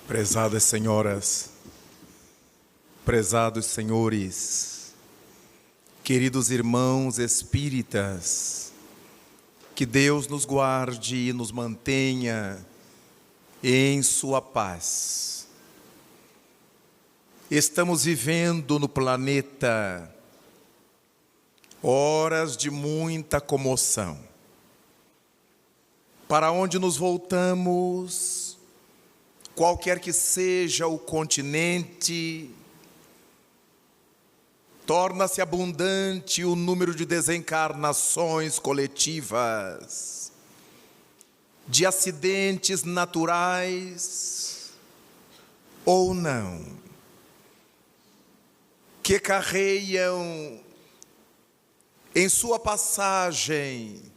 Prezadas senhoras, prezados senhores, queridos irmãos espíritas, que Deus nos guarde e nos mantenha em sua paz. Estamos vivendo no planeta horas de muita comoção. Para onde nos voltamos, qualquer que seja o continente, torna-se abundante o número de desencarnações coletivas, de acidentes naturais ou não, que carregam em sua passagem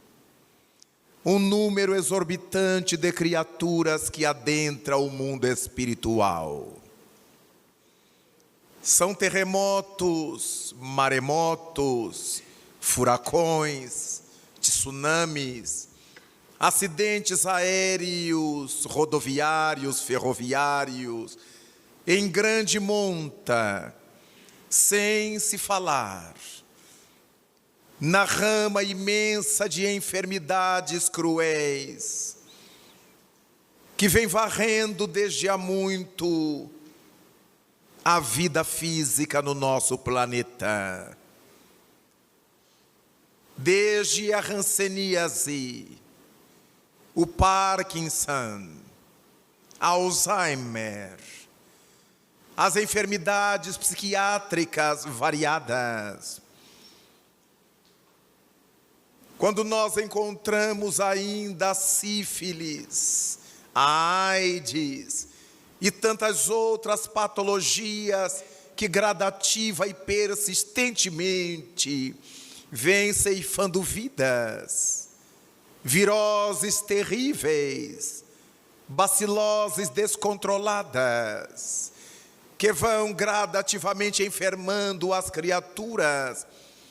um número exorbitante de criaturas que adentra o mundo espiritual. São terremotos, maremotos, furacões, tsunamis, acidentes aéreos, rodoviários, ferroviários, em grande monta, sem se falar na rama imensa de enfermidades cruéis, que vem varrendo desde há muito a vida física no nosso planeta. Desde a hanseníase, o Parkinson, Alzheimer, as enfermidades psiquiátricas variadas. Quando nós encontramos ainda a sífilis, a AIDS e tantas outras patologias que gradativa e persistentemente vêm ceifando vidas, viroses terríveis, baciloses descontroladas, que vão gradativamente enfermando as criaturas,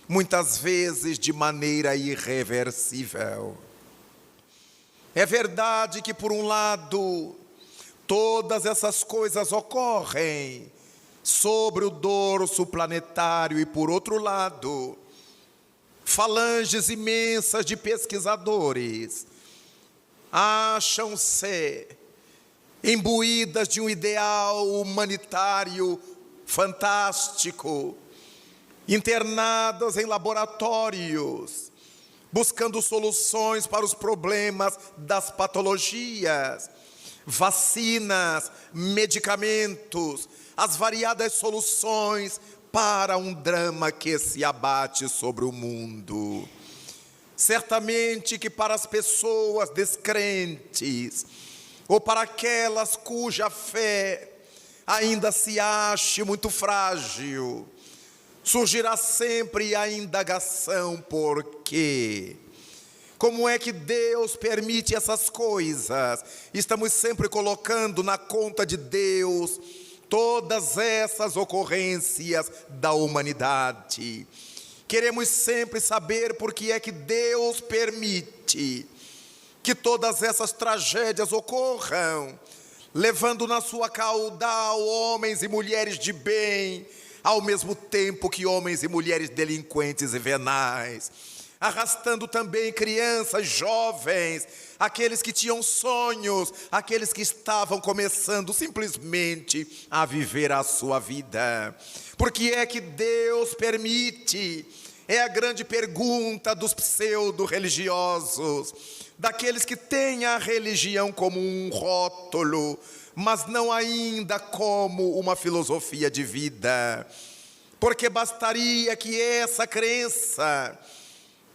muitas vezes de maneira irreversível. É verdade que, por um lado, todas essas coisas ocorrem sobre o dorso planetário e, por outro lado, falanges imensas de pesquisadores acham-se imbuídas de um ideal humanitário fantástico, internadas em laboratórios, buscando soluções para os problemas das patologias, vacinas, medicamentos, as variadas soluções para um drama que se abate sobre o mundo. Certamente que para as pessoas descrentes, ou para aquelas cuja fé ainda se ache muito frágil, surgirá sempre a indagação: por quê? Como é que Deus permite essas coisas? Estamos sempre colocando na conta de Deus todas essas ocorrências da humanidade. Queremos sempre saber por que é que Deus permite que todas essas tragédias ocorram, levando na sua caudal homens e mulheres de bem, ao mesmo tempo que homens e mulheres delinquentes e venais, arrastando também crianças, jovens, aqueles que tinham sonhos, aqueles que estavam começando simplesmente a viver a sua vida. Por que é que Deus permite? É a grande pergunta dos pseudo-religiosos, daqueles que têm a religião como um rótulo, mas não ainda como uma filosofia de vida. Porque bastaria que essa crença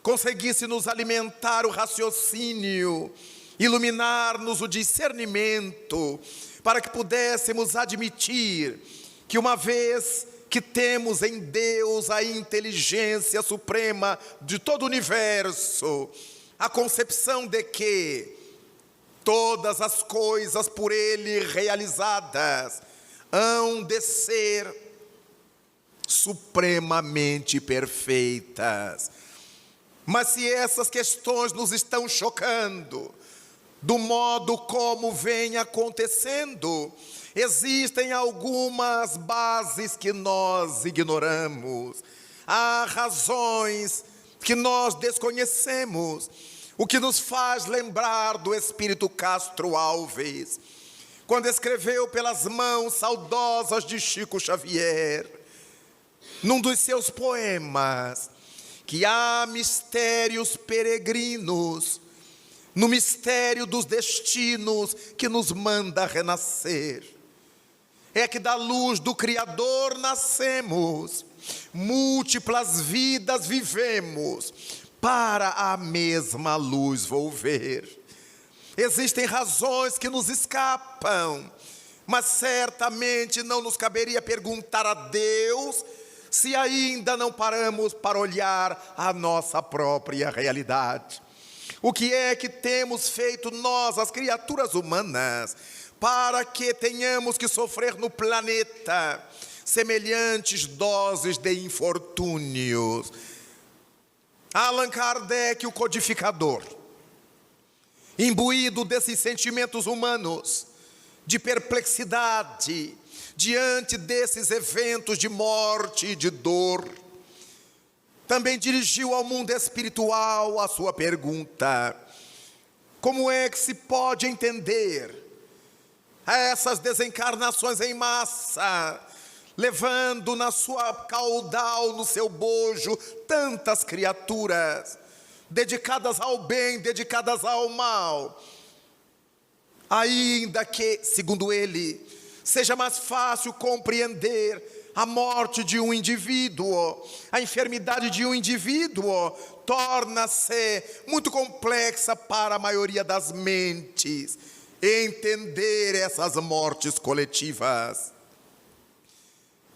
conseguisse nos alimentar o raciocínio, iluminar-nos o discernimento, para que pudéssemos admitir que, uma vez que temos em Deus a inteligência suprema de todo o universo, a concepção de que todas as coisas por Ele realizadas hão de ser supremamente perfeitas. Mas se essas questões nos estão chocando, do modo como vem acontecendo. Existem algumas bases que nós ignoramos. Há razões que nós desconhecemos, o que nos faz lembrar do Espírito Castro Alves, quando escreveu pelas mãos saudosas de Chico Xavier, num dos seus poemas, que há mistérios peregrinos, no mistério dos destinos que nos manda renascer. É que da luz do Criador nascemos, múltiplas vidas vivemos, para a mesma luz volver. Existem razões que nos escapam, mas certamente não nos caberia perguntar a Deus se ainda não paramos para olhar a nossa própria realidade. O que é que temos feito nós, as criaturas humanas, para que tenhamos que sofrer no planeta semelhantes doses de infortúnios? Allan Kardec, o codificador, imbuído desses sentimentos humanos, de perplexidade, diante desses eventos de morte e de dor, também dirigiu ao mundo espiritual a sua pergunta: como é que se pode entender essas desencarnações em massa, levando na sua caudal, no seu bojo, tantas criaturas, dedicadas ao bem, dedicadas ao mal, ainda que, segundo ele, seja mais fácil compreender a morte de um indivíduo, a enfermidade de um indivíduo torna-se muito complexa para a maioria das mentes entender essas mortes coletivas.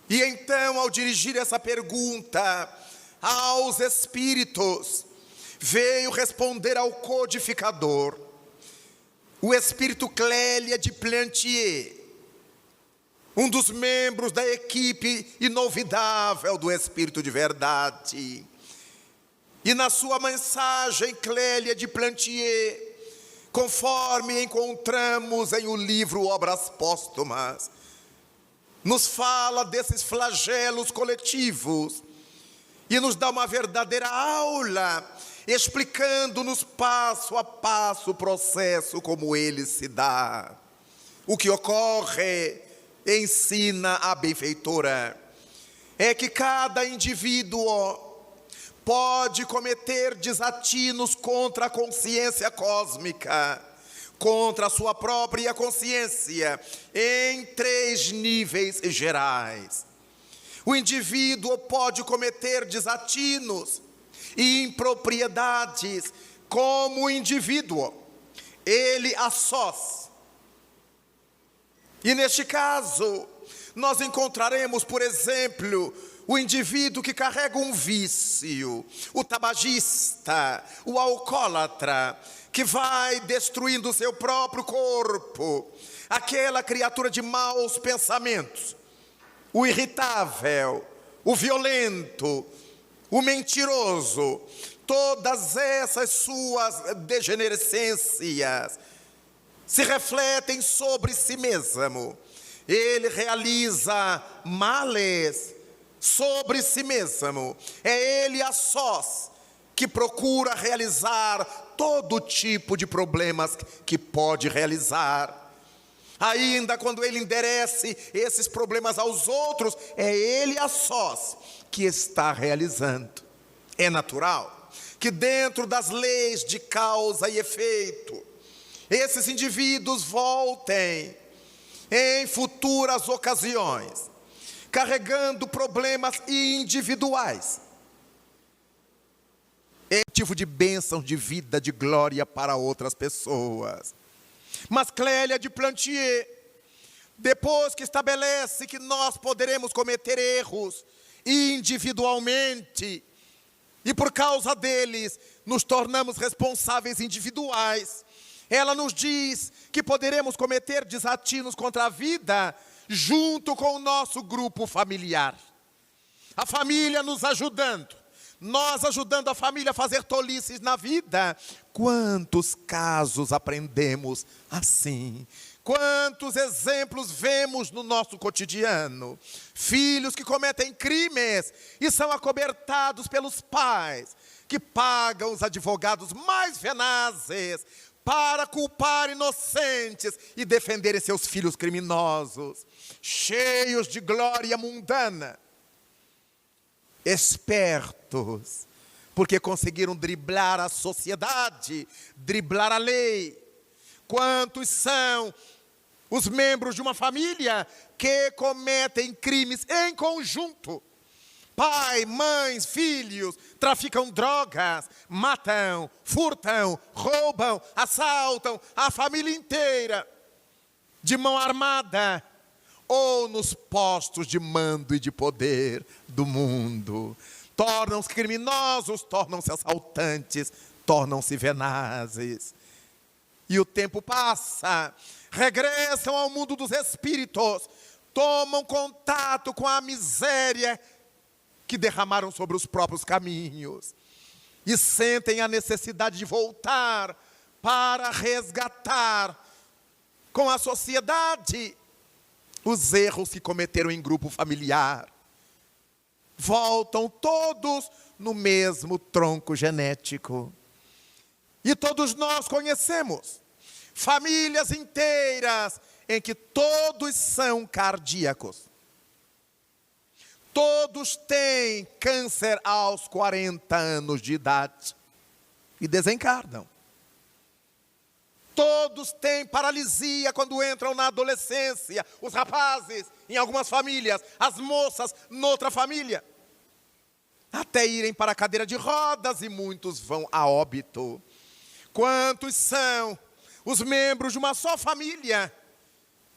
E então, ao dirigir essa pergunta aos espíritos, veio responder ao codificador, o espírito Clélia de Plantier, um dos membros da equipe inovidável do Espírito de Verdade. E na sua mensagem, Clélia de Plantier, conforme encontramos em o livro Obras Póstumas, nos fala desses flagelos coletivos e nos dá uma verdadeira aula, explicando-nos passo a passo o processo como ele se dá. O que ocorre, ensina a benfeitora, é que cada indivíduo pode cometer desatinos contra a consciência cósmica, contra a sua própria consciência, em 3 níveis gerais. O indivíduo pode cometer desatinos e impropriedades como indivíduo, ele a sós. E neste caso, nós encontraremos, por exemplo, o indivíduo que carrega um vício, o tabagista, o alcoólatra, que vai destruindo o seu próprio corpo, aquela criatura de maus pensamentos, o irritável, o violento, o mentiroso, todas essas suas degenerescências se refletem sobre si mesmo. Ele realiza males sobre si mesmo. É ele a sós que procura realizar todo tipo de problemas que pode realizar. Ainda quando ele enderece esses problemas aos outros, é ele a sós que está realizando. É natural que dentro das leis de causa e efeito, esses indivíduos voltem em futuras ocasiões, carregando problemas individuais, é motivo de bênção, de vida, de glória para outras pessoas. Mas Clélia de Plantier, depois que estabelece que nós poderemos cometer erros individualmente, e por causa deles nos tornamos responsáveis individuais, ela nos diz que poderemos cometer desatinos contra a vida junto com o nosso grupo familiar. A família nos ajudando, nós ajudando a família a fazer tolices na vida. Quantos casos aprendemos assim? Quantos exemplos vemos no nosso cotidiano? Filhos que cometem crimes e são acobertados pelos pais, que pagam os advogados mais venazes para culpar inocentes e defenderem seus filhos criminosos, cheios de glória mundana, espertos, porque conseguiram driblar a sociedade, driblar a lei. Quantos são os membros de uma família que cometem crimes em conjunto? Pai, mães, filhos, traficam drogas, matam, furtam, roubam, assaltam a família inteira, de mão armada, ou nos postos de mando e de poder do mundo. Tornam-se criminosos, tornam-se assaltantes, tornam-se venazes. E o tempo passa, regressam ao mundo dos espíritos, tomam contato com a miséria que derramaram sobre os próprios caminhos e sentem a necessidade de voltar para resgatar com a sociedade os erros que cometeram em grupo familiar. Voltam todos no mesmo tronco genético. E todos nós conhecemos famílias inteiras em que todos são cardíacos. Todos têm câncer aos 40 anos de idade e desencarnam. Todos têm paralisia quando entram na adolescência. Os rapazes, em algumas famílias, as moças, noutra família. Até irem para a cadeira de rodas e muitos vão a óbito. Quantos são os membros de uma só família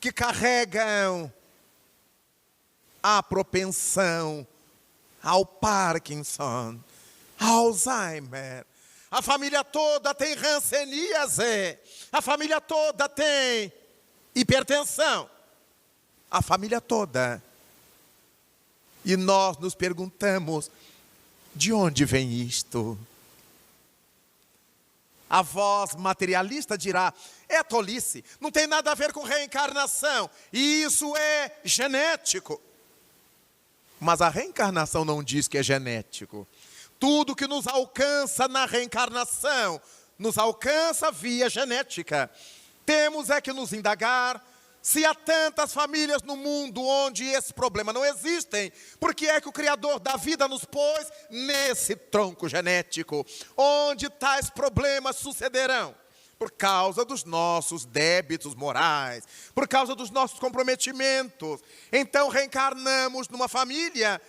que carregam a propensão ao Parkinson, Alzheimer? A família toda tem hanseníase, a família toda tem hipertensão, a família toda. E nós nos perguntamos, de onde vem isto? A voz materialista dirá, é tolice, não tem nada a ver com reencarnação, e isso é genético. Mas a reencarnação não diz que é genético. Tudo que nos alcança na reencarnação, nos alcança via genética. Temos é que nos indagar se há tantas famílias no mundo onde esse problema não existem, por que é que o Criador da vida nos pôs nesse tronco genético, onde tais problemas sucederão? Por causa dos nossos débitos morais, por causa dos nossos comprometimentos. Então reencarnamos numa família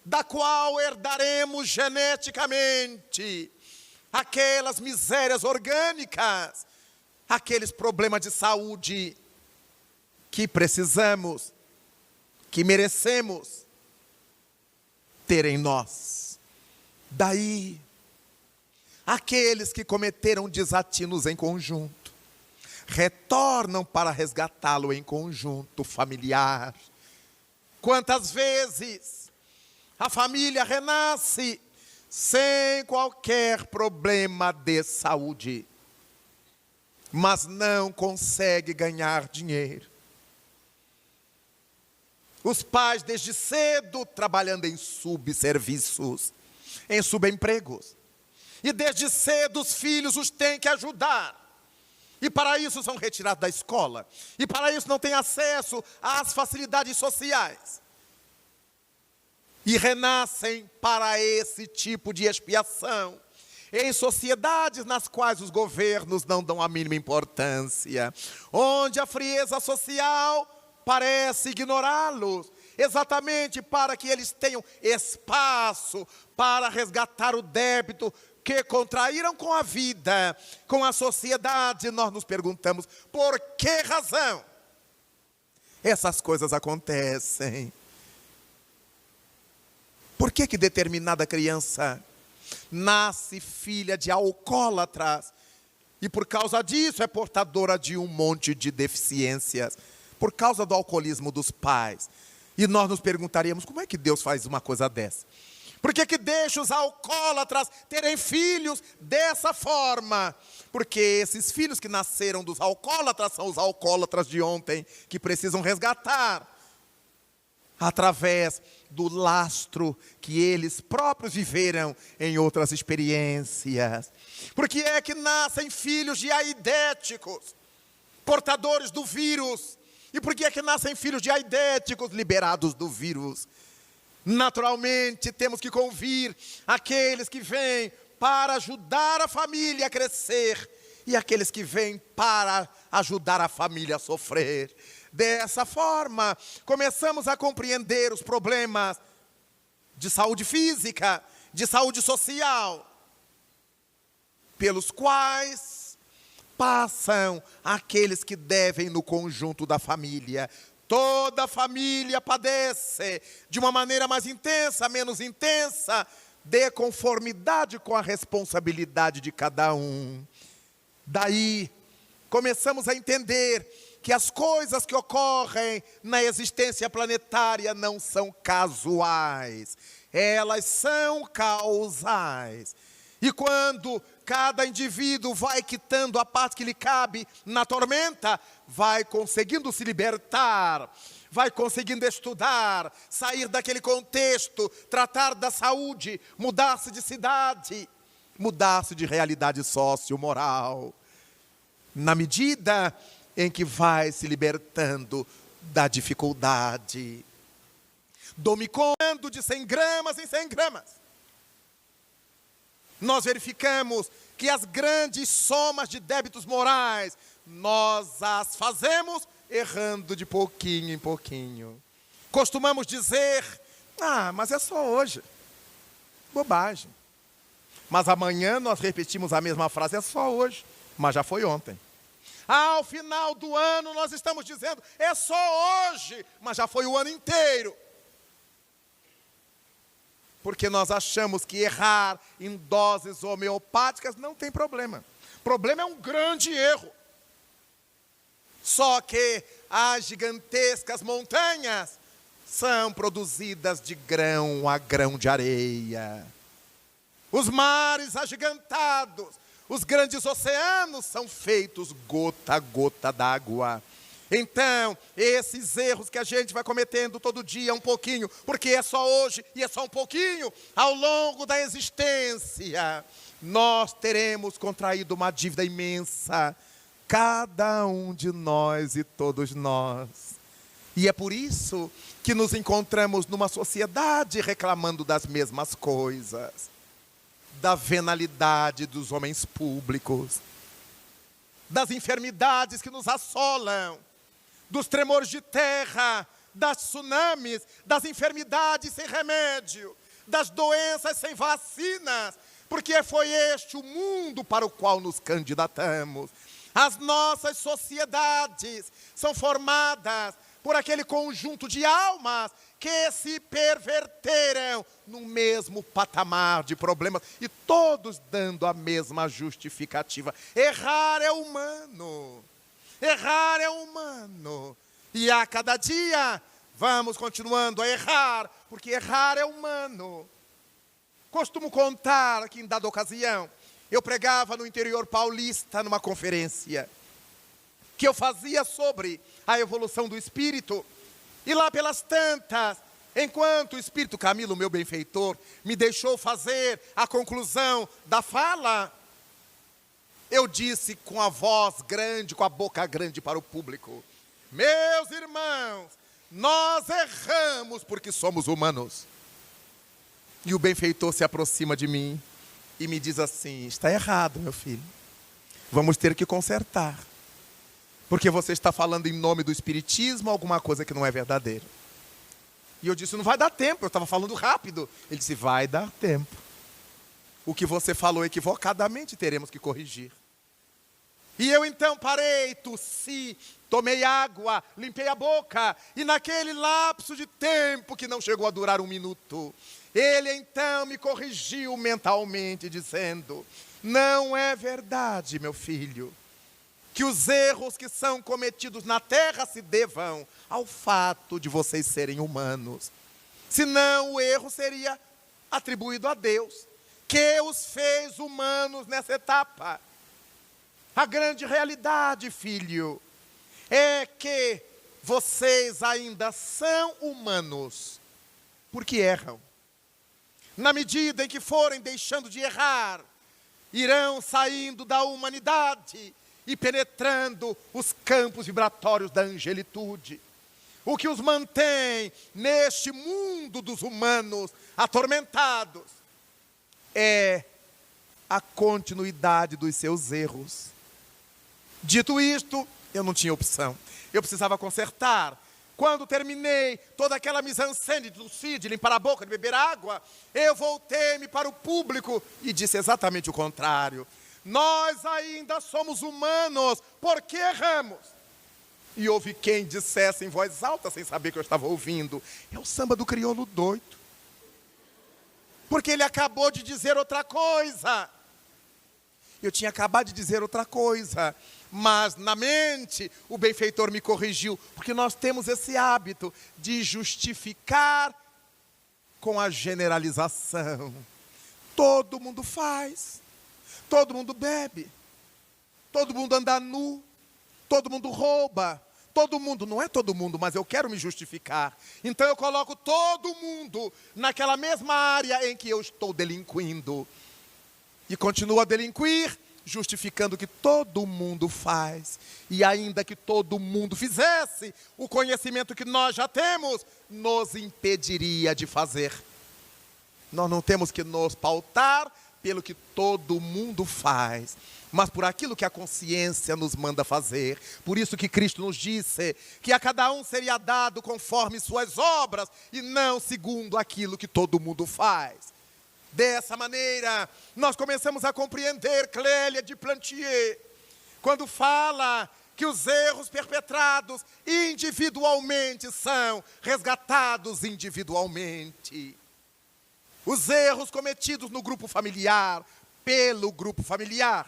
da qual herdaremos geneticamente aquelas misérias orgânicas, aqueles problemas de saúde que precisamos, que merecemos ter em nós. Daí, aqueles que cometeram desatinos em conjunto, retornam para resgatá-lo em conjunto familiar. Quantas vezes a família renasce sem qualquer problema de saúde, mas não consegue ganhar dinheiro. Os pais desde cedo trabalhando em subserviços, em subempregos. E desde cedo os filhos os têm que ajudar. E para isso são retirados da escola. E para isso não têm acesso às facilidades sociais. E renascem para esse tipo de expiação, em sociedades nas quais os governos não dão a mínima importância, onde a frieza social parece ignorá-los, exatamente para que eles tenham espaço para resgatar o débito que contraíram com a vida, com a sociedade. Nós nos perguntamos, por que razão essas coisas acontecem? Por que determinada criança nasce filha de alcoólatras e por causa disso é portadora de um monte de deficiências? Por causa do alcoolismo dos pais. E nós nos perguntaríamos, como é que Deus faz uma coisa dessa? Por que deixa os alcoólatras terem filhos dessa forma? Porque esses filhos que nasceram dos alcoólatras são os alcoólatras de ontem, que precisam resgatar através do lastro que eles próprios viveram em outras experiências. Por que é que nascem filhos de aidéticos, portadores do vírus? E por que é que nascem filhos de aidéticos, liberados do vírus? Naturalmente, temos que convir aqueles que vêm para ajudar a família a crescer e aqueles que vêm para ajudar a família a sofrer. Dessa forma, começamos a compreender os problemas de saúde física, de saúde social, pelos quais passam aqueles que devem no conjunto da família. Toda família padece de uma maneira mais intensa, menos intensa, de conformidade com a responsabilidade de cada um. Daí, começamos a entender que as coisas que ocorrem na existência planetária não são casuais, elas são causais. E quando cada indivíduo vai quitando a parte que lhe cabe na tormenta, vai conseguindo se libertar, vai conseguindo estudar, sair daquele contexto, tratar da saúde, mudar-se de cidade, mudar-se de realidade socio-moral. Na medida em que vai se libertando da dificuldade, domicando de 100 gramas em 100 gramas. Nós verificamos que as grandes somas de débitos morais, nós as fazemos errando de pouquinho em pouquinho. Costumamos dizer, mas é só hoje. Bobagem. Mas amanhã nós repetimos a mesma frase, é só hoje, mas já foi ontem. Ao final do ano nós estamos dizendo, é só hoje, mas já foi o ano inteiro. Porque nós achamos que errar em doses homeopáticas não tem problema. O problema é um grande erro. Só que as gigantescas montanhas são produzidas de grão a grão de areia. Os mares agigantados, os grandes oceanos são feitos gota a gota d'água. Então, esses erros que a gente vai cometendo todo dia um pouquinho, porque é só hoje e é só um pouquinho, ao longo da existência, nós teremos contraído uma dívida imensa, cada um de nós e todos nós. E é por isso que nos encontramos numa sociedade reclamando das mesmas coisas, da venalidade dos homens públicos, das enfermidades que nos assolam, dos tremores de terra, das tsunamis, das enfermidades sem remédio, das doenças sem vacinas, porque foi este o mundo para o qual nos candidatamos. As nossas sociedades são formadas por aquele conjunto de almas que se perverteram no mesmo patamar de problemas e todos dando a mesma justificativa. Errar é humano. Errar é humano. E a cada dia vamos continuando a errar, porque errar é humano. Costumo contar que em dada ocasião, eu pregava no interior paulista numa conferência que eu fazia sobre a evolução do espírito. E lá pelas tantas, enquanto o espírito Camilo, meu benfeitor, me deixou fazer a conclusão da fala, eu disse com a voz grande, com a boca grande para o público: meus irmãos, nós erramos porque somos humanos. E o benfeitor se aproxima de mim e me diz assim: está errado, meu filho. Vamos ter que consertar. Porque você está falando em nome do espiritismo alguma coisa que não é verdadeira. E eu disse: não vai dar tempo, eu estava falando rápido. Ele disse: vai dar tempo. O que você falou equivocadamente teremos que corrigir. E eu então parei, tossi, tomei água, limpei a boca. E naquele lapso de tempo que não chegou a durar 1 minuto, ele então me corrigiu mentalmente dizendo: não é verdade, meu filho, que os erros que são cometidos na terra se devam ao fato de vocês serem humanos. Senão o erro seria atribuído a Deus, que os fez humanos nessa etapa. A grande realidade, filho, é que vocês ainda são humanos, porque erram. Na medida em que forem deixando de errar, irão saindo da humanidade e penetrando os campos vibratórios da angelitude. O que os mantém neste mundo dos humanos atormentados é a continuidade dos seus erros. Dito isto, eu não tinha opção. Eu precisava consertar. Quando terminei toda aquela mise-en-scène de tossir, de limpar a boca, de beber água, eu voltei-me para o público e disse exatamente o contrário. Nós ainda somos humanos, porque erramos. E houve quem dissesse em voz alta, sem saber que eu estava ouvindo, é o samba do crioulo doido. Porque ele acabou de dizer outra coisa. Eu tinha acabado de dizer outra coisa. Mas na mente, o benfeitor me corrigiu. Porque nós temos esse hábito de justificar com a generalização. Todo mundo faz. Todo mundo bebe. Todo mundo anda nu. Todo mundo rouba. Todo mundo, não é todo mundo, mas eu quero me justificar. Então eu coloco todo mundo naquela mesma área em que eu estou delinquindo. E continuo a delinquir, justificando que todo mundo faz. E ainda que todo mundo fizesse, o conhecimento que nós já temos nos impediria de fazer. Nós não temos que nos pautar pelo que todo mundo faz, mas por aquilo que a consciência nos manda fazer. Por isso que Cristo nos disse que a cada um seria dado conforme suas obras e não segundo aquilo que todo mundo faz. Dessa maneira, nós começamos a compreender Clélia de Plantier, quando fala que os erros perpetrados individualmente são resgatados individualmente. Os erros cometidos no grupo familiar, pelo grupo familiar,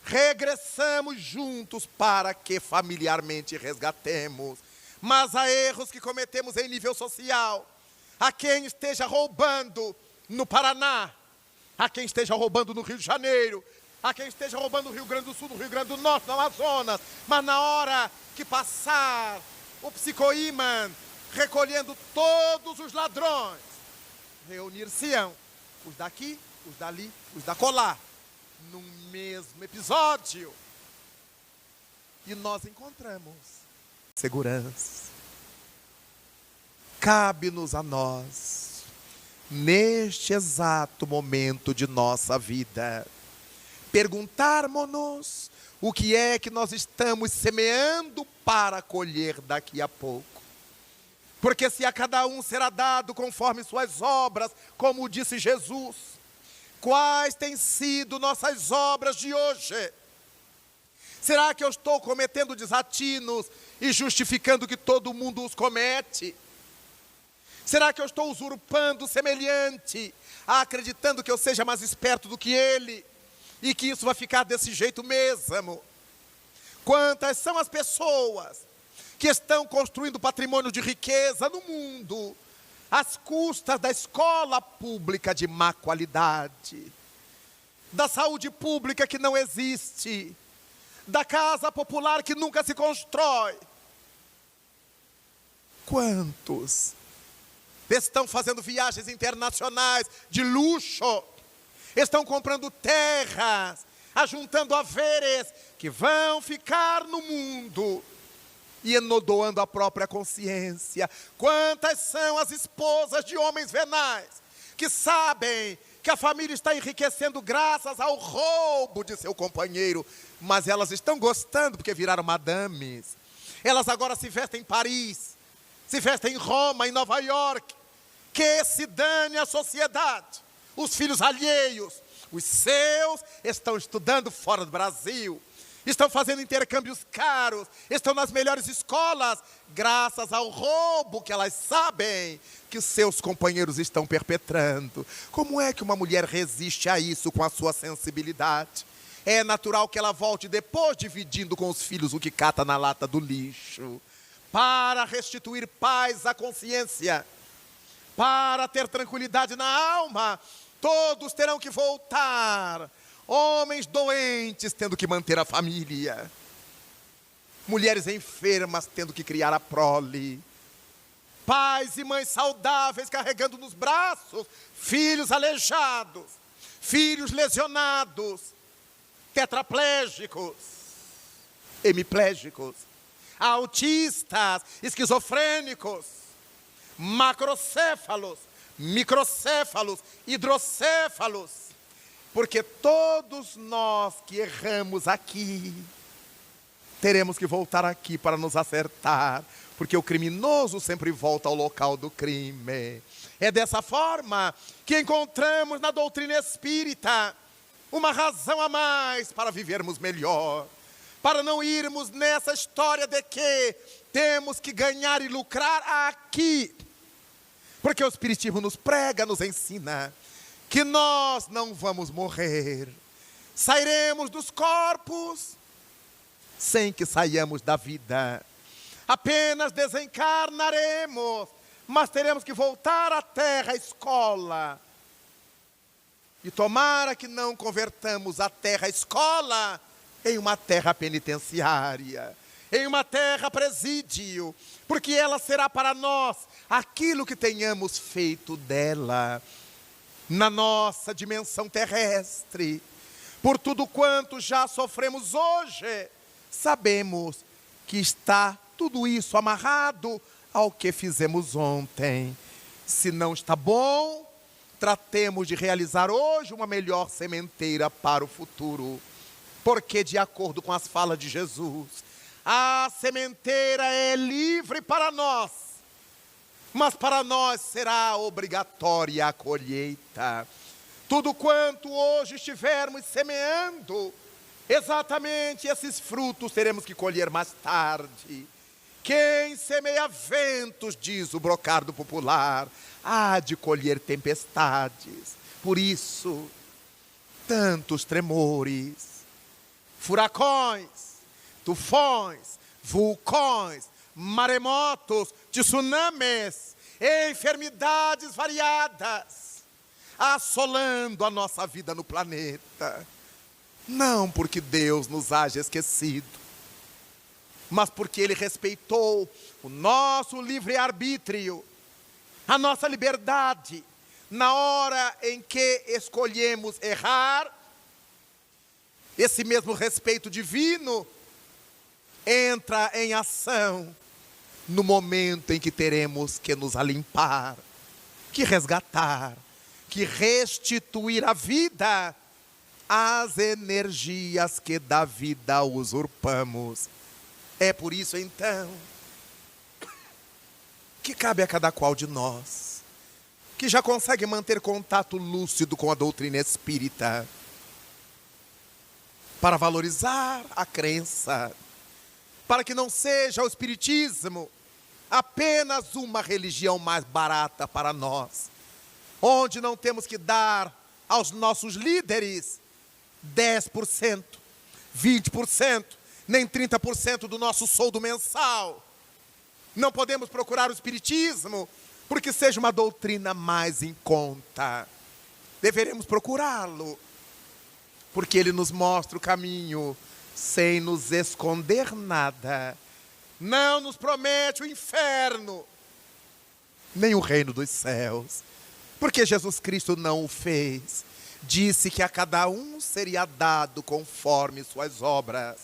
regressamos juntos para que familiarmente resgatemos. Mas há erros que cometemos em nível social. Há quem esteja roubando no Paraná, há quem esteja roubando no Rio de Janeiro, há quem esteja roubando no Rio Grande do Sul, no Rio Grande do Norte, no Amazonas, mas na hora que passar o psicoímã recolhendo todos os ladrões, reunir-se-ão os daqui, os dali, os da colar, num mesmo episódio, e nós encontramos segurança. Cabe-nos a nós, neste exato momento de nossa vida, perguntarmos-nos o que é que nós estamos semeando para colher daqui a pouco. Porque se a cada um será dado conforme suas obras, como disse Jesus, quais têm sido nossas obras de hoje? Será que eu estou cometendo desatinos e justificando que todo mundo os comete? Será que eu estou usurpando o semelhante, acreditando que eu seja mais esperto do que ele e que isso vai ficar desse jeito mesmo? Quantas são as pessoas que estão construindo patrimônio de riqueza no mundo, às custas da escola pública de má qualidade, da saúde pública que não existe, da casa popular que nunca se constrói? Quantos estão fazendo viagens internacionais de luxo, estão comprando terras, ajuntando haveres que vão ficar no mundo e enodoando a própria consciência? Quantas são as esposas de homens venais que sabem que a família está enriquecendo graças ao roubo de seu companheiro, mas elas estão gostando porque viraram madames. Elas agora se vestem em Paris, se vestem em Roma, em Nova York. Que se dane a sociedade. Os filhos alheios, os seus, estão estudando fora do Brasil, estão fazendo intercâmbios caros, estão nas melhores escolas, graças ao roubo que elas sabem que os seus companheiros estão perpetrando. Como é que uma mulher resiste a isso com a sua sensibilidade? É natural que ela volte depois, dividindo com os filhos o que cata na lata do lixo, para restituir paz à consciência, Para ter tranquilidade na alma, todos terão que voltar. Homens doentes tendo que manter a família. Mulheres enfermas tendo que criar a prole. Pais e mães saudáveis carregando nos braços filhos aleijados, filhos lesionados, tetraplégicos, hemiplégicos, autistas, esquizofrênicos, macrocéfalos, microcéfalos, hidrocéfalos, porque todos nós que erramos aqui, teremos que voltar aqui para nos acertar, porque o criminoso sempre volta ao local do crime. É dessa forma que encontramos na doutrina espírita uma razão a mais para vivermos melhor, para não irmos nessa história de que temos que ganhar e lucrar aqui, porque o Espiritismo nos prega, nos ensina que nós não vamos morrer, sairemos dos corpos sem que saiamos da vida. Apenas desencarnaremos, mas teremos que voltar à terra, à escola. E tomara que não convertamos a terra escola em uma terra penitenciária, em uma terra presídio, porque ela será para nós aquilo que tenhamos feito dela, na nossa dimensão terrestre. Por tudo quanto já sofremos hoje, sabemos que está tudo isso amarrado ao que fizemos ontem. Se não está bom, tratemos de realizar hoje uma melhor sementeira para o futuro. Porque, de acordo com as falas de Jesus, a sementeira é livre para nós, mas para nós será obrigatória a colheita. Tudo quanto hoje estivermos semeando, exatamente esses frutos teremos que colher mais tarde. Quem semeia ventos, diz o brocardo popular, há de colher tempestades. Por isso, tantos tremores, furacões, tufões, vulcões, maremotos, tsunamis, enfermidades variadas, assolando a nossa vida no planeta. Não porque Deus nos haja esquecido, mas porque Ele respeitou o nosso livre-arbítrio, a nossa liberdade. Na hora em que escolhemos errar, esse mesmo respeito divino entra em ação no momento em que teremos que nos alimpar, que resgatar, que restituir a vida às energias que da vida usurpamos. É por isso, então, que cabe a cada qual de nós, que já consegue manter contato lúcido com a doutrina espírita, para valorizar a crença, para que não seja o espiritismo apenas uma religião mais barata para nós, onde não temos que dar aos nossos líderes 10%, 20%, nem 30% do nosso soldo mensal. Não podemos procurar o espiritismo porque seja uma doutrina mais em conta. Deveremos procurá-lo porque ele nos mostra o caminho sem nos esconder nada. Não nos promete o inferno, nem o reino dos céus, porque Jesus Cristo não o fez. Disse que a cada um seria dado conforme suas obras.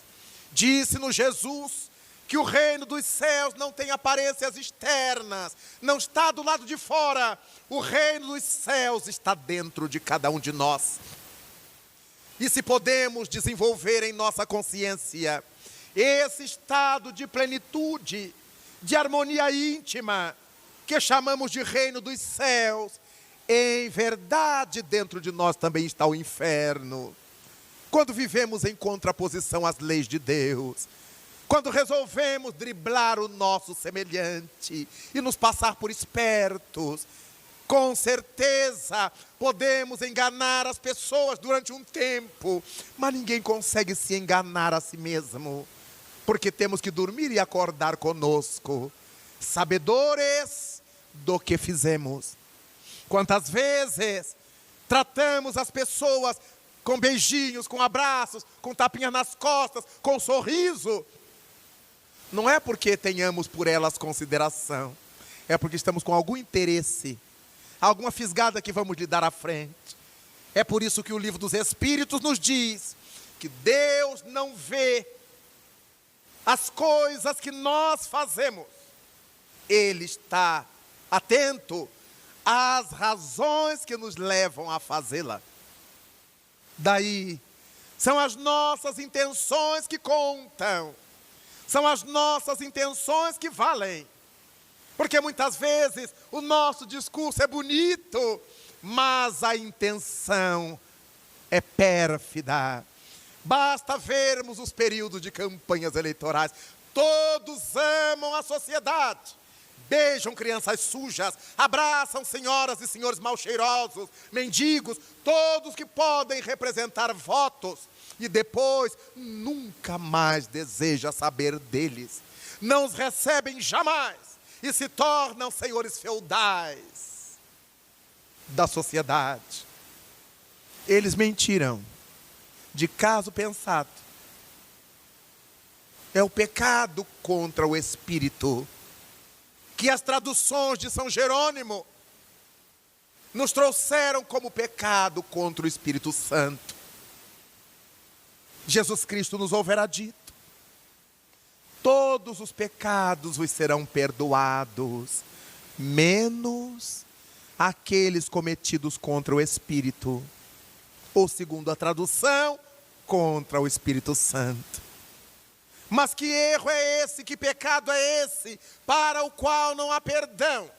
Disse-nos Jesus que o reino dos céus não tem aparências externas, não está do lado de fora. O reino dos céus está dentro de cada um de nós. E se podemos desenvolver em nossa consciência esse estado de plenitude, de harmonia íntima, que chamamos de reino dos céus, em verdade dentro de nós também está o inferno. Quando vivemos em contraposição às leis de Deus, quando resolvemos driblar o nosso semelhante e nos passar por espertos, com certeza podemos enganar as pessoas durante um tempo, mas ninguém consegue se enganar a si mesmo, porque temos que dormir e acordar conosco, sabedores do que fizemos, Quantas vezes tratamos as pessoas com beijinhos, com abraços, com tapinhas nas costas, com sorriso. Não é porque tenhamos por elas consideração, é porque estamos com algum interesse, alguma fisgada que vamos lhe dar à frente. É por isso que o livro dos Espíritos nos diz que Deus não vê as coisas que nós fazemos. Ele está atento às razões que nos levam a fazê-la. Daí, são as nossas intenções que contam. São as nossas intenções que valem. Porque muitas vezes o nosso discurso é bonito, mas a intenção é pérfida. Basta vermos os períodos de campanhas eleitorais. Todos amam a sociedade. Beijam crianças sujas, abraçam senhoras e senhores mal cheirosos, mendigos, todos que podem representar votos. E depois nunca mais deseja saber deles. Não os recebem jamais e se tornam senhores feudais da sociedade. Eles mentiram de caso pensado. É o pecado contra o espírito que as traduções de São Jerônimo nos trouxeram como pecado contra o Espírito Santo. Jesus Cristo nos houverá dito: todos os pecados vos serão perdoados, menos aqueles cometidos contra o Espírito, ou segundo a tradução, contra o Espírito Santo. Mas que erro é esse, que pecado é esse, para o qual não há perdão?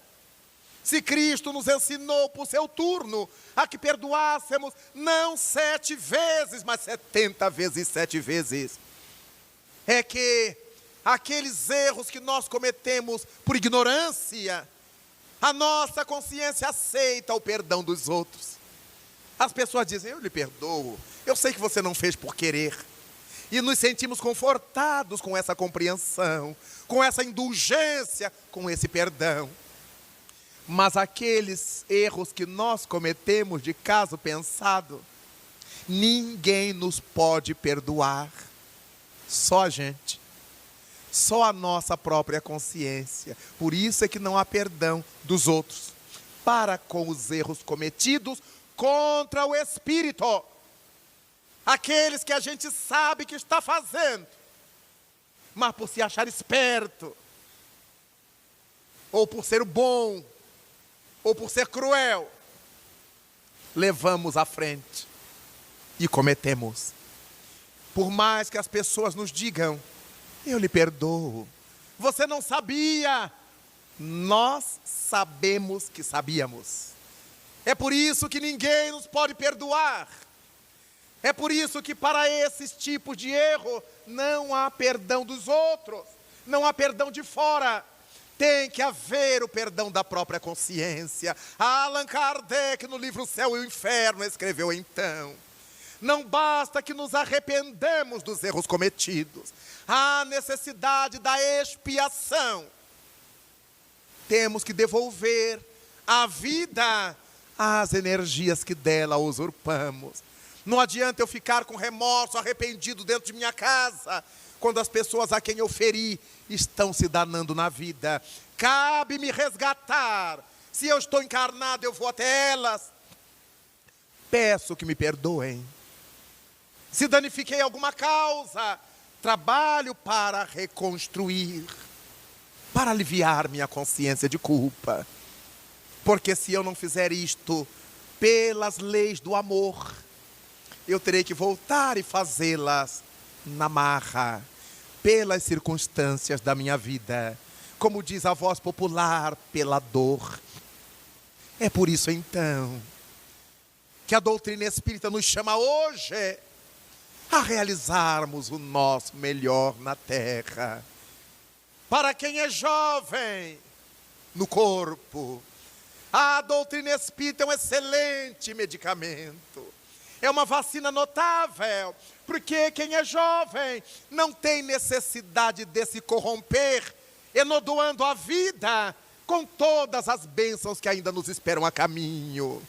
Se Cristo nos ensinou por seu turno a que perdoássemos não 7 vezes, mas 70 vezes 7 vezes. É que aqueles erros que nós cometemos por ignorância, a nossa consciência aceita o perdão dos outros. As pessoas dizem: eu lhe perdoo, eu sei que você não fez por querer. E nos sentimos confortados com essa compreensão, com essa indulgência, com esse perdão. Mas aqueles erros que nós cometemos de caso pensado, ninguém nos pode perdoar. Só a gente. Só a nossa própria consciência. Por isso é que não há perdão dos outros para com os erros cometidos contra o Espírito. Aqueles que a gente sabe que está fazendo, mas por se achar esperto, ou por ser bom, ou por ser cruel, levamos à frente e cometemos. Por mais que as pessoas nos digam: eu lhe perdoo, você não sabia. Nós sabemos que sabíamos. É por isso que ninguém nos pode perdoar. É por isso que para esses tipos de erro não há perdão dos outros, não há perdão de fora. Tem que haver o perdão da própria consciência. Allan Kardec, no livro O Céu e o Inferno, escreveu então: não basta que nos arrependamos dos erros cometidos, há necessidade da expiação. Temos que devolver a vida às energias que dela usurpamos. Não adianta eu ficar com remorso, arrependido dentro de minha casa, quando as pessoas a quem eu feri estão se danando na vida. Cabe me resgatar. Se eu estou encarnado, eu vou até elas. Peço que me perdoem. Se danifiquei alguma causa, trabalho para reconstruir, para aliviar minha consciência de culpa. Porque se eu não fizer isto pelas leis do amor, eu terei que voltar e fazê-las na marra, pelas circunstâncias da minha vida. Como diz a voz popular, pela dor. É por isso então que a doutrina espírita nos chama hoje a realizarmos o nosso melhor na terra. Para quem é jovem no corpo, a doutrina espírita é um excelente medicamento. É uma vacina notável, porque quem é jovem não tem necessidade de se corromper, enodoando a vida com todas as bênçãos que ainda nos esperam a caminho.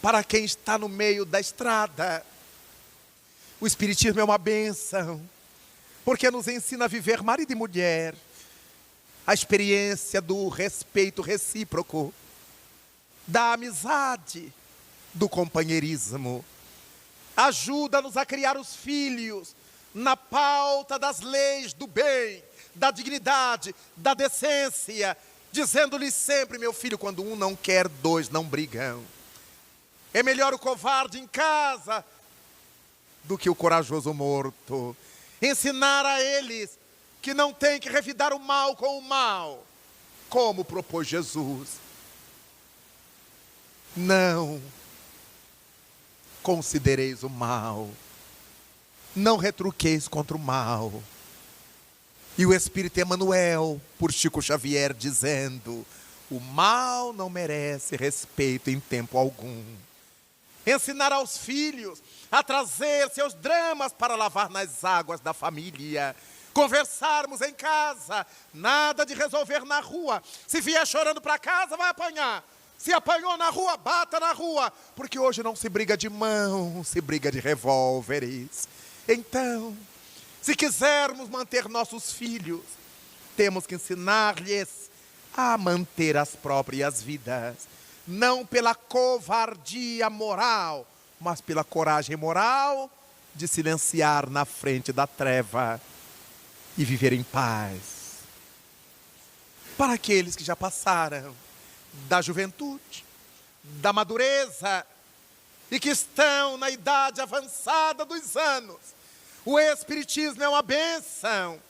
Para quem está no meio da estrada, o Espiritismo é uma bênção, porque nos ensina a viver marido e mulher, a experiência do respeito recíproco, da amizade, do companheirismo. Ajuda-nos a criar os filhos na pauta das leis do bem, da dignidade, da decência, dizendo-lhes sempre: meu filho, quando um não quer, dois não brigam. É melhor o covarde em casa do que o corajoso morto. Ensinar a eles que não tem que revidar o mal com o mal, como propôs Jesus. Não considereis o mal, não retruqueis contra o mal. E o Espírito Emmanuel, por Chico Xavier, dizendo: o mal não merece respeito em tempo algum. Ensinar aos filhos a trazer seus dramas para lavar nas águas da família. Conversarmos em casa, nada de resolver na rua. Se vier chorando para casa, vai apanhar. Se apanhou na rua, bata na rua. Porque hoje não se briga de mão, se briga de revólveres. Então, se quisermos manter nossos filhos, temos que ensinar-lhes a manter as próprias vidas. Não pela covardia moral, mas pela coragem moral de silenciar na frente da treva e viver em paz. Para aqueles que já passaram da juventude, da madureza e que estão na idade avançada dos anos, o Espiritismo é uma bênção,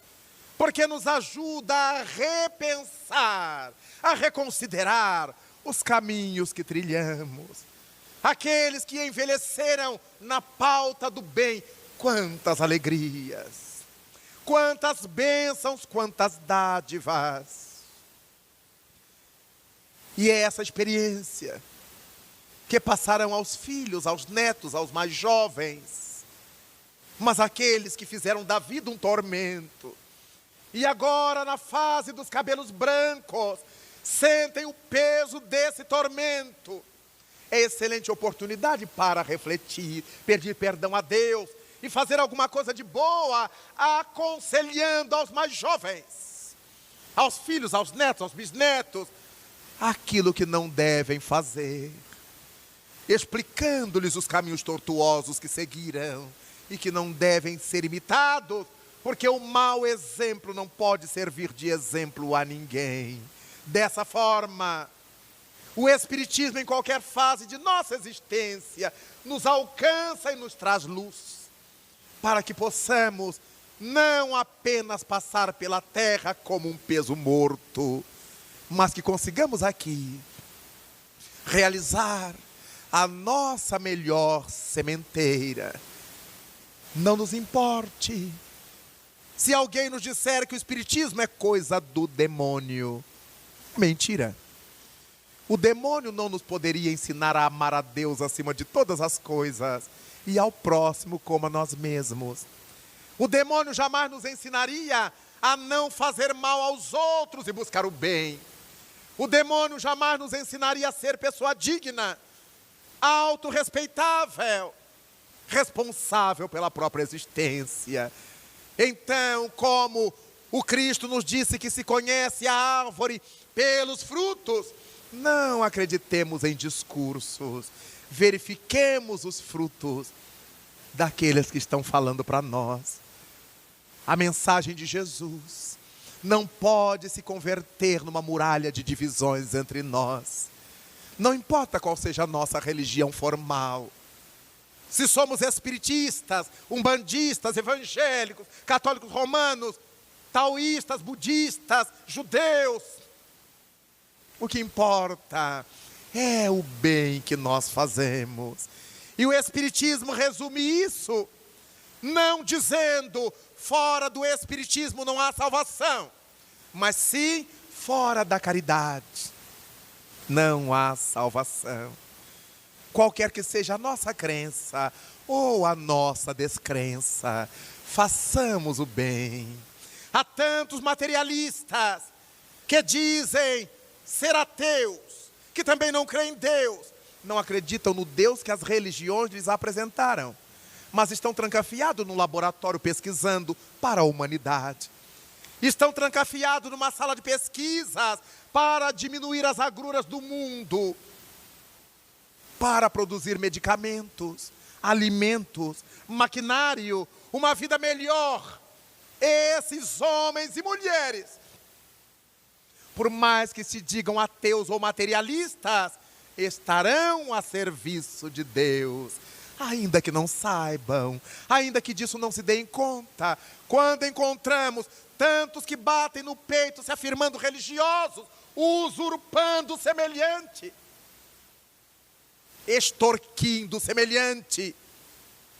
porque nos ajuda a repensar, a reconsiderar os caminhos que trilhamos. Aqueles que envelheceram na pauta do bem, quantas alegrias, quantas bênçãos, quantas dádivas. E é essa experiência que passaram aos filhos, aos netos, aos mais jovens. Mas aqueles que fizeram da vida um tormento, e agora na fase dos cabelos brancos, sentem o peso desse tormento. É excelente oportunidade para refletir, pedir perdão a Deus e fazer alguma coisa de boa, aconselhando aos mais jovens, aos filhos, aos netos, aos bisnetos, aquilo que não devem fazer, explicando-lhes os caminhos tortuosos que seguiram e que não devem ser imitados, porque o mau exemplo não pode servir de exemplo a ninguém. Dessa forma, o Espiritismo, em qualquer fase de nossa existência, nos alcança e nos traz luz, para que possamos não apenas passar pela terra como um peso morto, mas que consigamos aqui realizar a nossa melhor sementeira. Não nos importe se alguém nos disser que o Espiritismo é coisa do demônio. Mentira. O demônio não nos poderia ensinar a amar a Deus acima de todas as coisas e ao próximo como a nós mesmos. O demônio jamais nos ensinaria a não fazer mal aos outros e buscar o bem. O demônio jamais nos ensinaria a ser pessoa digna, autorrespeitável, responsável pela própria existência. Então, como o Cristo nos disse que se conhece a árvore pelos frutos, não acreditemos em discursos, verifiquemos os frutos daqueles que estão falando para nós. A mensagem de Jesus não pode se converter numa muralha de divisões entre nós. Não importa qual seja a nossa religião formal. Se somos espiritistas, umbandistas, evangélicos, católicos romanos, taoístas, budistas, judeus, o que importa é o bem que nós fazemos. E o Espiritismo resume isso, não dizendo fora do Espiritismo não há salvação, mas sim fora da caridade não há salvação. Qualquer que seja a nossa crença ou a nossa descrença, façamos o bem. Há tantos materialistas que dizem ser ateus, que também não creem em Deus, não acreditam no Deus que as religiões lhes apresentaram, mas estão trancafiados no laboratório pesquisando para a humanidade. Estão trancafiados numa sala de pesquisas para diminuir as agruras do mundo, para produzir medicamentos, alimentos, maquinário, uma vida melhor. Esses homens e mulheres, por mais que se digam ateus ou materialistas, estarão a serviço de Deus, ainda que não saibam, ainda que disso não se deem conta. Quando encontramos tantos que batem no peito se afirmando religiosos, usurpando o semelhante, extorquindo o semelhante,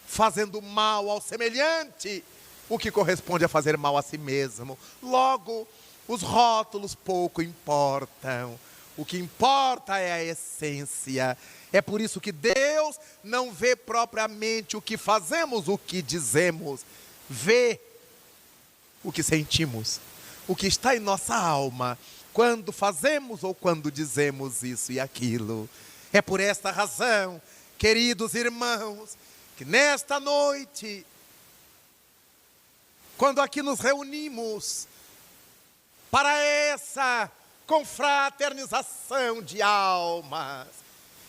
fazendo mal ao semelhante, o que corresponde a fazer mal a si mesmo. Logo, os rótulos pouco importam. O que importa é a essência. É por isso que Deus não vê propriamente o que fazemos, o que dizemos. Vê o que sentimos, o que está em nossa alma, quando fazemos ou quando dizemos isso e aquilo. É por esta razão, queridos irmãos, que nesta noite, quando aqui nos reunimos para essa confraternização de almas,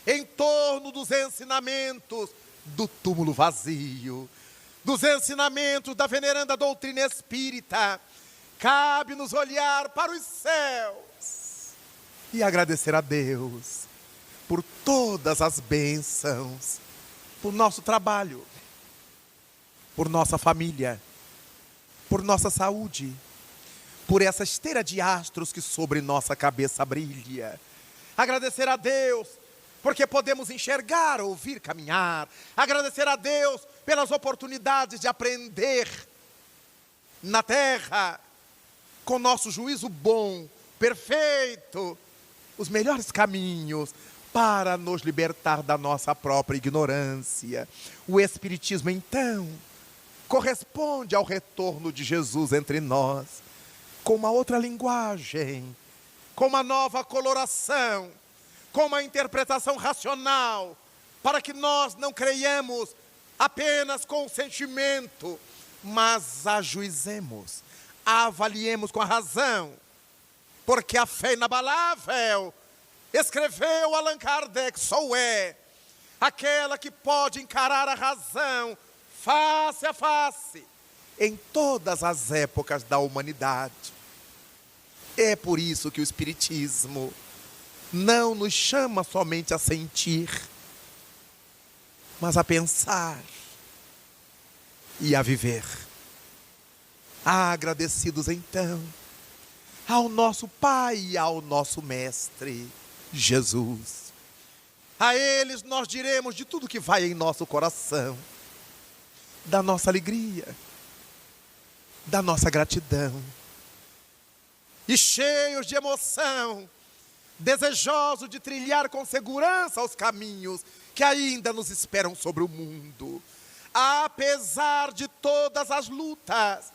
em torno dos ensinamentos do túmulo vazio, dos ensinamentos da veneranda doutrina espírita, cabe-nos olhar para os céus e agradecer a Deus por todas as bênçãos, por nosso trabalho, por nossa família, por nossa saúde, por essa esteira de astros que sobre nossa cabeça brilha. Agradecer a Deus porque podemos enxergar, ouvir, caminhar. Agradecer a Deus pelas oportunidades de aprender na terra, com nosso juízo bom, perfeito, os melhores caminhos para nos libertar da nossa própria ignorância. O Espiritismo, então, corresponde ao retorno de Jesus entre nós, com uma outra linguagem, com uma nova coloração, com uma interpretação racional, para que nós não creiamos apenas com o sentimento, mas ajuizemos, avaliemos com a razão, porque a fé inabalável, escreveu Allan Kardec, só é aquela que pode encarar a razão face a face, em todas as épocas da humanidade. É por isso que o Espiritismo não nos chama somente a sentir, mas a pensar e a viver. Agradecidos então ao nosso Pai e ao nosso Mestre, Jesus. A eles nós diremos de tudo que vai em nosso coração, da nossa alegria, da nossa gratidão. E cheios de emoção, desejosos de trilhar com segurança os caminhos que ainda nos esperam sobre o mundo. Apesar de todas as lutas,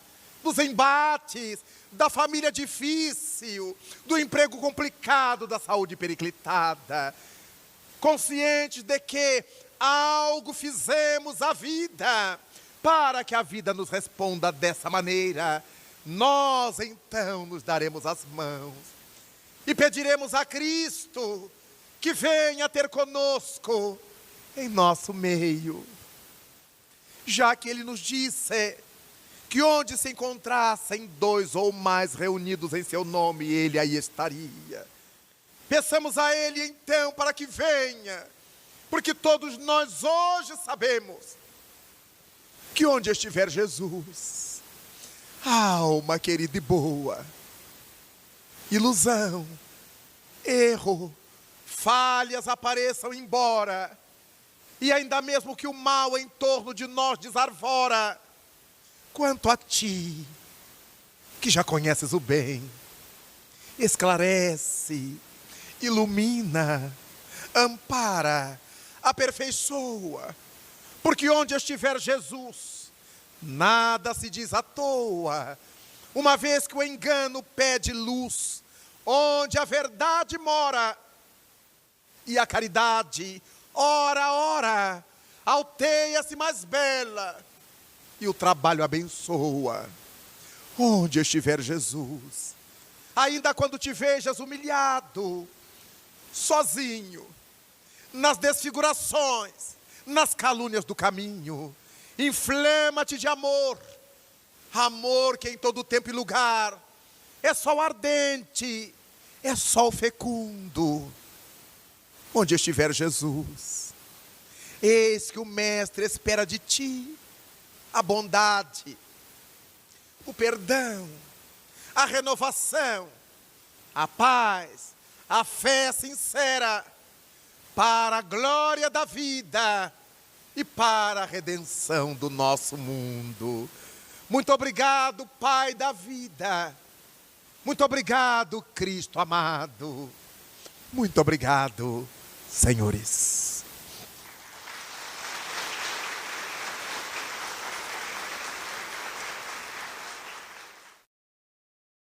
dos embates, da família difícil, do emprego complicado, da saúde periclitada, conscientes de que algo fizemos à vida, para que a vida nos responda dessa maneira, nós então nos daremos as mãos e pediremos a Cristo que venha ter conosco em nosso meio, já que Ele nos disse que onde se encontrassem 2 ou mais reunidos em seu nome, Ele aí estaria. Peçamos a Ele então para que venha, porque todos nós hoje sabemos que onde estiver Jesus, alma querida e boa, ilusão, erro, falhas apareçam embora, e ainda mesmo que o mal em torno de nós desarvora, quanto a ti, que já conheces o bem, esclarece, ilumina, ampara, aperfeiçoa, porque onde estiver Jesus, nada se diz à toa, uma vez que o engano pede luz, onde a verdade mora e a caridade, ora, ora, alteia-se mais bela e o trabalho abençoa. Onde estiver Jesus, ainda quando te vejas humilhado, sozinho, nas desfigurações, nas calúnias do caminho, inflama-te de amor, amor que em todo tempo e lugar é sol ardente, é sol fecundo. Onde estiver Jesus, eis que o Mestre espera de ti a bondade, o perdão, a renovação, a paz, a fé sincera, para a glória da vida e para a redenção do nosso mundo. Muito obrigado, Pai da vida. Muito obrigado, Cristo amado. Muito obrigado, senhores.